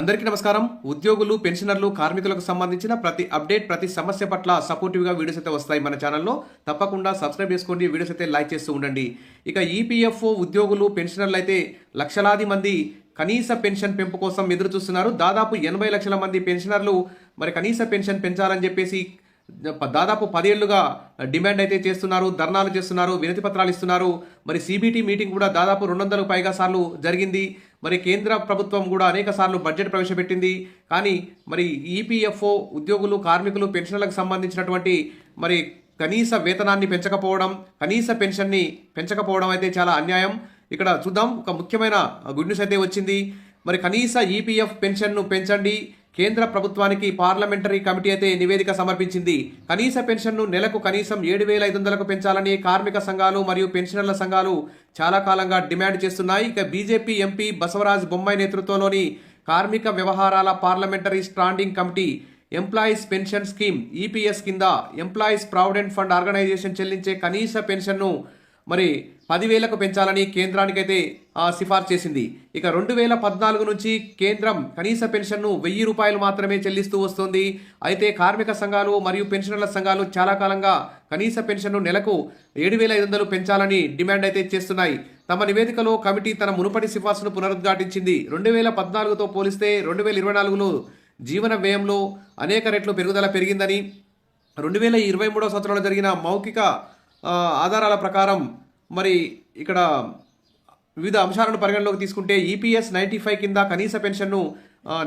అందరికీ నమస్కారం. ఉద్యోగులు, పెన్షనర్లు, కార్మికులకు సంబంధించిన ప్రతి అప్డేట్, ప్రతి సమస్య పట్ల సపోర్టివ్గా వీడియోస్ అయితే వస్తాయి మన ఛానల్లో. తప్పకుండా సబ్స్క్రైబ్ చేసుకోండి, వీడియోస్ అయితే లైక్ చేస్తూ ఉండండి. ఇక ఈపీఎఫ్ఓ ఉద్యోగులు, పెన్షనర్లు అయితే లక్షలాది మంది కనీస పెన్షన్ పెంపు కోసం ఎదురు చూస్తున్నారు. దాదాపు 80 లక్షల మంది పెన్షనర్లు మరి కనీస పెన్షన్ పెంచాలని చెప్పేసి దాదాపు 10 ఏళ్లుగా డిమాండ్ అయితే చేస్తున్నారు, ధర్నాలు చేస్తున్నారు, వినతి పత్రాలు ఇస్తున్నారు. మరి సిబిటి మీటింగ్ కూడా దాదాపు 200కు పైగా సార్లు జరిగింది. మరి కేంద్ర ప్రభుత్వం కూడా అనేక సార్లు బడ్జెట్ ప్రవేశపెట్టింది. కానీ మరి ఈపీఎఫ్ఓ ఉద్యోగులు, కార్మికులు, పెన్షన్లకు సంబంధించినటువంటి మరి కనీస వేతనాన్ని పెంచకపోవడం, కనీస పెన్షన్ని పెంచకపోవడం అయితే చాలా అన్యాయం. ఇక్కడ చూద్దాం, ఒక ముఖ్యమైన గుడ్ న్యూస్ అయితే వచ్చింది. మరి కనీస ఈపీఎఫ్ పెన్షన్ను పెంచండి. కేంద్ర ప్రభుత్వానికి పార్లమెంటరీ కమిటీ అయితే నివేదిక సమర్పించింది. కనీస పెన్షన్ను నెలకు కనీసం 7,500కు పెంచాలని కార్మిక సంఘాలు మరియు పెన్షనర్ల సంఘాలు చాలా కాలంగా డిమాండ్ చేస్తున్నాయి. ఇక బీజేపీ ఎంపీ బసవరాజ్ బొమ్మాయి నేతృత్వంలోని కార్మిక వ్యవహారాల parliamentary standing committee employees pension scheme EPS కింద ఎంప్లాయీస్ ప్రావిడెంట్ ఫండ్ ఆర్గనైజేషన్ చెల్లించే కనీస పెన్షన్ను మరి 10,000కు పెంచాలని కేంద్రానికైతే సిఫార్సు చేసింది. ఇక 2014 నుంచి కేంద్రం కనీస పెన్షన్ను 1,000 రూపాయలు మాత్రమే చెల్లిస్తూ వస్తుంది. అయితే కార్మిక సంఘాలు మరియు పెన్షనర్ల సంఘాలు చాలా కాలంగా కనీస పెన్షన్ను నెలకు 7,500 పెంచాలని డిమాండ్ అయితే చేస్తున్నాయి. తమ నివేదికలో కమిటీ తన మునుపటి సిఫార్సును పునరుద్ఘాటించింది. 2014తో పోలిస్తే 2024లో జీవన వ్యయంలో అనేక రెట్లు పెరుగుదల పెరిగిందని, 2023 సంవత్సరంలో జరిగిన మౌఖిక ఆధారాల ప్రకారం మరి ఇక్కడ వివిధ అంశాలను పరిగణలోకి తీసుకుంటే ఈపీఎస్ 95 కింద కనీస పెన్షన్ను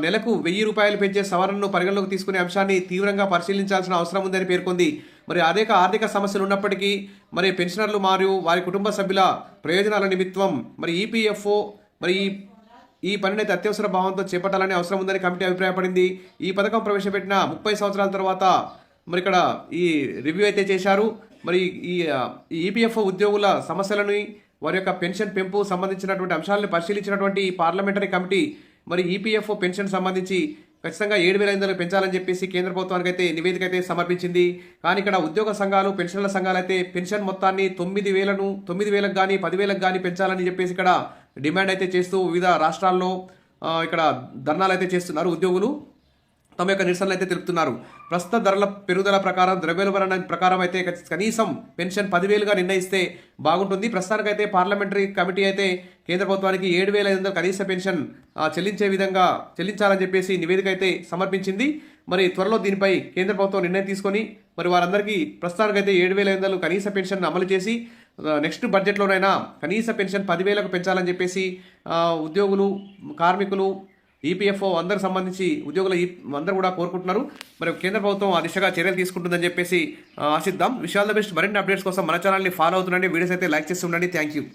నెలకు 1,000 రూపాయలు పెంచే సవరణను పరిగణలోకి తీసుకునే అంశాన్ని తీవ్రంగా పరిశీలించాల్సిన అవసరం ఉందని పేర్కొంది. మరి అనేక ఆర్థిక సమస్యలు ఉన్నప్పటికీ మరి పెన్షనర్లు మరియు వారి కుటుంబ సభ్యుల ప్రయోజనాల నిమిత్తం మరి ఈపీఎఫ్ఓ మరి ఈ పనినైతే అత్యవసర భావంతో చేపట్టాలనే అవసరం ఉందని కమిటీ అభిప్రాయపడింది. ఈ పథకం ప్రవేశపెట్టిన 30 సంవత్సరాల తర్వాత మరి ఇక్కడ ఈ రివ్యూ అయితే చేశారు. మరి ఈ ఈపీఎఫ్ఓ ఉద్యోగుల సమస్యలని, వారి యొక్క పెన్షన్ పెంపు సంబంధించినటువంటి అంశాలను పరిశీలించినటువంటి ఈ పార్లమెంటరీ కమిటీ మరి ఈపీఎఫ్ఓ పెన్షన్ సంబంధించి ఖచ్చితంగా 7,500 పెంచాలని చెప్పేసి కేంద్ర ప్రభుత్వానికి అయితే నివేదిక అయితే సమర్పించింది. కానీ ఇక్కడ ఉద్యోగ సంఘాలు, పెన్షన్ల సంఘాలు అయితే పెన్షన్ మొత్తాన్ని 9,000కు కానీ 10,000కు కానీ పెంచాలని చెప్పేసి ఇక్కడ డిమాండ్ అయితే చేస్తూ వివిధ రాష్ట్రాల్లో ఇక్కడ ధర్నాలు అయితే చేస్తున్నారు. ఉద్యోగులు తమ యొక్క నిరసనలు అయితే తెలుపుతున్నారు. ప్రస్తుత ధరల పెరుగుదల ప్రకారం, ద్రవ్యోల్బణ ప్రకారం అయితే కనీసం పెన్షన్ 10,000గా నిర్ణయిస్తే బాగుంటుంది. ప్రస్తుతానికైతే పార్లమెంటరీ కమిటీ అయితే కేంద్ర ప్రభుత్వానికి 7,500 కనీస పెన్షన్ చెల్లించే విధంగా చెల్లించాలని చెప్పేసి నివేదిక అయితే సమర్పించింది. మరి త్వరలో దీనిపై కేంద్ర ప్రభుత్వం నిర్ణయం తీసుకొని మరి వారందరికీ ప్రస్తుతానికైతే 7,500 కనీస పెన్షన్ అమలు చేసి నెక్స్ట్ బడ్జెట్లోనైనా కనీస పెన్షన్ 10,000కు పెంచాలని చెప్పేసి ఉద్యోగులు, కార్మికులు, ఈపీఎఫ్ఓ అందరికి సంబంధించి ఉద్యోగులు అందరూ కూడా కోరుకుంటున్నారు. మరి కేంద్ర ప్రభుత్వం ఆ దిశగా చర్యలు తీసుకుంటుందని చెప్పేసి ఆశిద్దాం. విషయాల బెస్ట్. మరిన్ని అప్డేట్స్ కోసం మన ఛానల్ని ఫాలో అవుతుండండి, వీడియోస్ అయితే లైక్ చేస్తుండండి. Thank you.